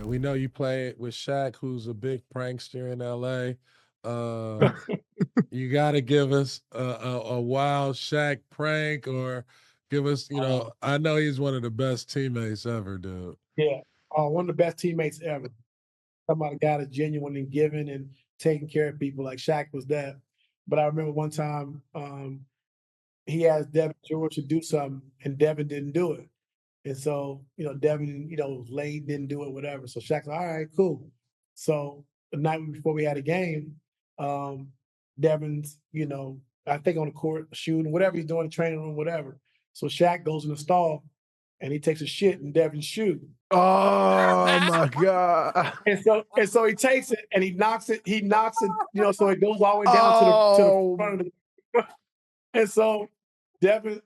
Yeah, we know you played with Shaq, who's a big prankster in LA. Uh, you got to give us a wild Shaq prank, or give us, I know he's one of the best teammates ever, dude. Yeah, one of the best teammates ever. Talking about a guy that's genuine and giving and taking care of people. Like Shaq was that. But I remember one time he asked Devin George to do something, and Devin didn't do it. And so, Devin, was late, didn't do it, whatever. So Shaq's like, all right, cool. So the night before we had a game, Devin's, I think on the court, shooting, whatever he's doing, the training room, whatever. So Shaq goes in the stall and he takes a shit in Devin's shoe. Oh my God. And so he takes it and he knocks it, so it goes all the way down to the front of the and so Devin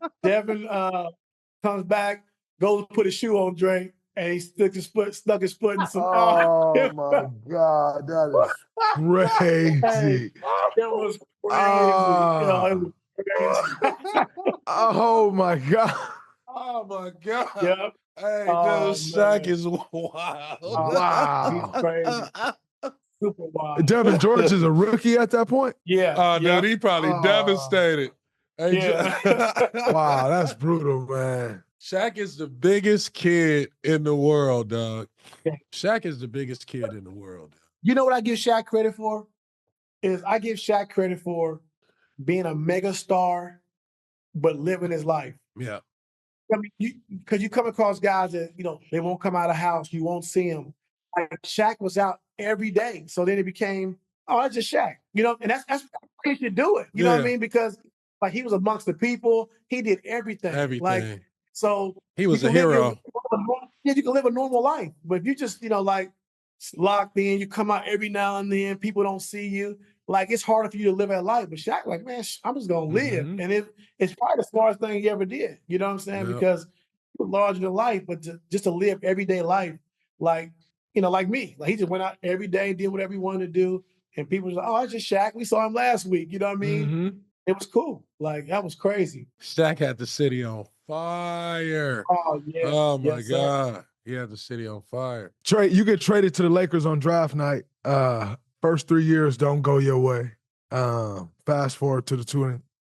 comes back, goes to put his shoe on Dre, and he stuck his foot in some. Oh my God, that is crazy. That was crazy. It was crazy. Oh my God. Oh my God. Yep. Hey, dude, Shaq is wild. Wow. He's crazy. Super wild. Devin George is a rookie at that point? Yeah. Oh, dude, he probably devastated. Hey, Yeah. Wow, that's brutal, man. Shaq is the biggest kid in the world, dog. Shaq is the biggest kid in the world. You know what I give Shaq credit for? Is I give Shaq credit for being a mega star, but living his life. Yeah. I mean, because you come across guys that, they won't come out of the house, you won't see them. Like Shaq was out every day. So then it became, oh, that's just Shaq. And that's how you should do it. You know what I mean? Because like he was amongst the people, he did everything. Everything. Like, so he was a hero. You can live a normal life. But if you just, like locked in, you come out every now and then, people don't see you. Like it's harder for you to live that life. But Shaq, like, man, I'm just gonna live. And it's probably the smartest thing he ever did. You know what I'm saying? Yep. Because you're larger than life, but just to live everyday life, like, like me. Like he just went out every day, did whatever he wanted to do. And people was like, oh, it's just Shaq. We saw him last week. You know what I mean? It was cool. Like that was crazy. Shaq had the city on fire. Oh, yeah. Oh my Yes, God. sir. He had the city on fire. Trey, you get traded to the Lakers on draft night. First 3 years don't go your way. Fast forward to the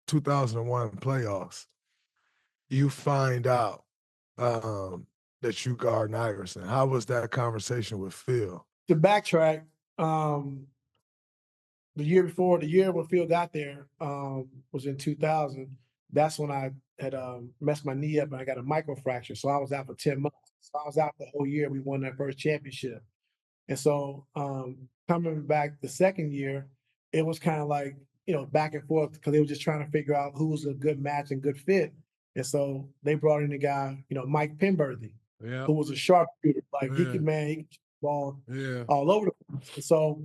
2001 playoffs. You find out that you guard Iverson. How was that conversation with Phil? To backtrack, the year when Phil got there was in 2000. That's when I had messed my knee up and I got a microfracture. So I was out for 10 months. So I was out the whole year. We won that first championship. And so coming back the second year, it was kind of like, back and forth because they were just trying to figure out who was a good match and good fit. And so they brought in a guy, Mike Penberthy, who was a sharpshooter. Like he could shoot the ball all over the place. And so,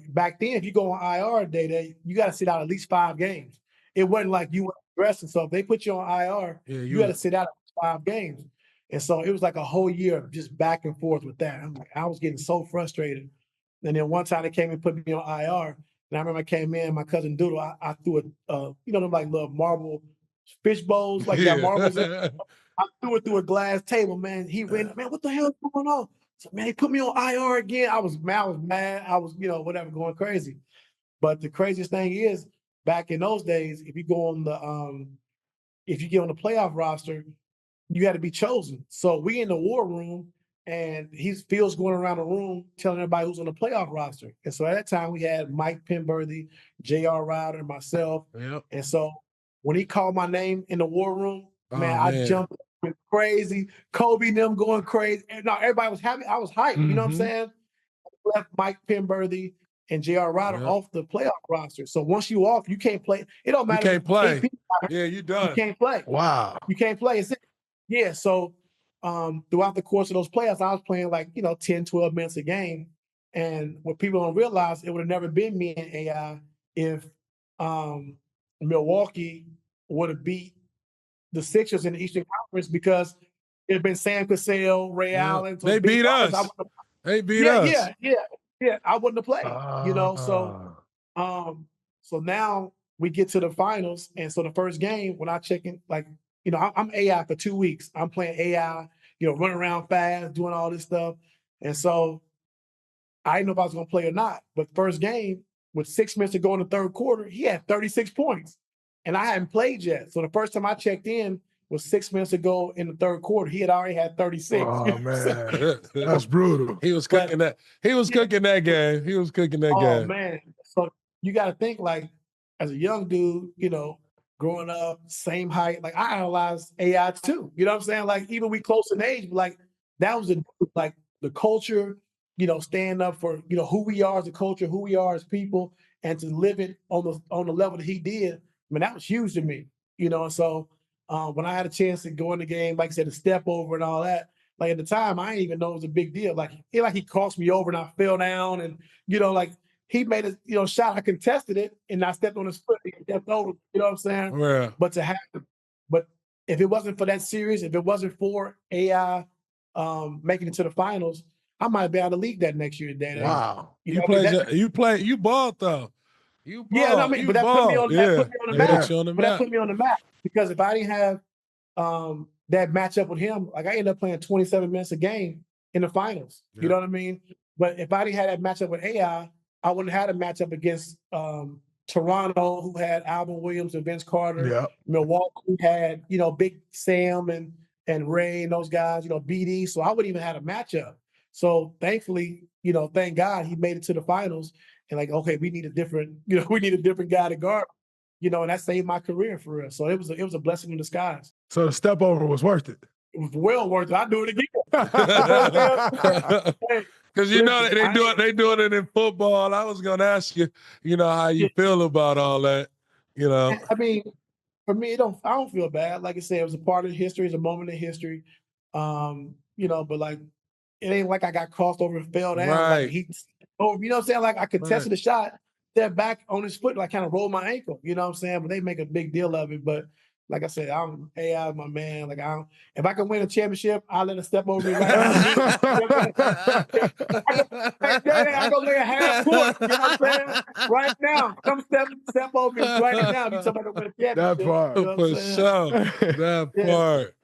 back then, if you go on IR day, you got to sit out at least 5 games. It wasn't like you were dressing. So if they put you on IR, you got to sit out 5 games. And so it was like a whole year of just back and forth with that. I was getting so frustrated. And then one time they came and put me on IR. And I remember I came in, my cousin Doodle, I threw them like little marble fish bowls, like that marbles. I threw it through a glass table, man. He ran, man, what the hell is going on? So, man, he put me on IR again. I was mad. I was, whatever, going crazy. But the craziest thing is, back in those days, if you go on if you get on the playoff roster, you had to be chosen. So we in the war room, and Phil's going around the room telling everybody who's on the playoff roster. And so at that time, we had Mike Penberthy, J.R. Ryder, and myself. Yep. And so when he called my name in the war room, I jumped went crazy. Kobe and them going crazy. And no, everybody was happy. I was hyped. You know what I'm saying? I left Mike Penberthy and J.R. Ryder off the playoff roster. So once you off, you can't play. It don't matter. You can't play. Yeah, you done. You can't play. Wow. You can't play. Yeah, so throughout the course of those playoffs, I was playing like, 10, 12 minutes a game. And what people don't realize, it would have never been me and AI if Milwaukee would have beat the Sixers in the Eastern Conference, because it had been Sam Cassell, Ray Allen. So they beat us. They beat us. Yeah. I wouldn't have played, So now we get to the finals. And so the first game, when I check in, like, I'm AI for 2 weeks. I'm playing AI, running around fast, doing all this stuff. And so I didn't know if I was going to play or not. But first game, with 6 minutes to go in the third quarter, he had 36 points. And I hadn't played yet. So the first time I checked in was 6 minutes to go in the third quarter. He had already had 36. Oh, man. That's brutal. He was cooking that. He was cooking that game. He was cooking that game. Oh, man. So you got to think, like, as a young dude, you know, growing up, same height, like I analyzed AI too. You know what I'm saying? Like, even we close in age, but like that was like the culture, you know, stand up for, you know, who we are as a culture, who we are as people, and to live it on the level that he did. I mean, that was huge to me, you know. And so when I had a chance to go in the game, like I said, the step over and all that, like at the time, I didn't even know it was a big deal. Like he crossed me over and I fell down, and you know, like he made a shot. I contested it, and I stepped on his foot. He stepped over. You know what I'm saying? Yeah. But but if it wasn't for that series, if it wasn't for AI making it to the finals, I might be out of the league that next year. Wow. You balled though. You balled. Yeah, I mean, but that put me on the map. But that put me on the map because if I didn't have that matchup with him, like I ended up playing 27 minutes a game in the finals. You know what I mean? But if I didn't have that matchup with AI, I wouldn't have had a matchup against Toronto, who had Alvin Williams and Vince Carter. Yeah. Milwaukee had, you know, Big Sam and Ray and those guys, you know, BD. So I wouldn't even have a matchup. So thankfully, you know, thank God he made it to the finals. And like, okay, we need a different guy to guard, you know, and that saved my career for real. So it was a blessing in disguise. So the step over was worth it. It was well worth it. I'd do it again. Because you know they doing it in football. I was gonna ask you, you know, how you feel about all that. You know, I mean, for me, I don't feel bad. Like I said, it was a part of history, it's a moment in history. You know, but like it ain't like I got crossed over and fell down. Right. Like you know what I'm saying? Like I contested the shot, stepped back on his foot, like kind of rolled my ankle. You know what I'm saying? But they make a big deal of it. But like I said, I'm AI, my man. Like if I can win a championship, I'll let him step over me right now. I go lay a half court. You know what I'm saying? Right now, come step over me right now. If you somebody to win a championship. That part. You know for sure. That part.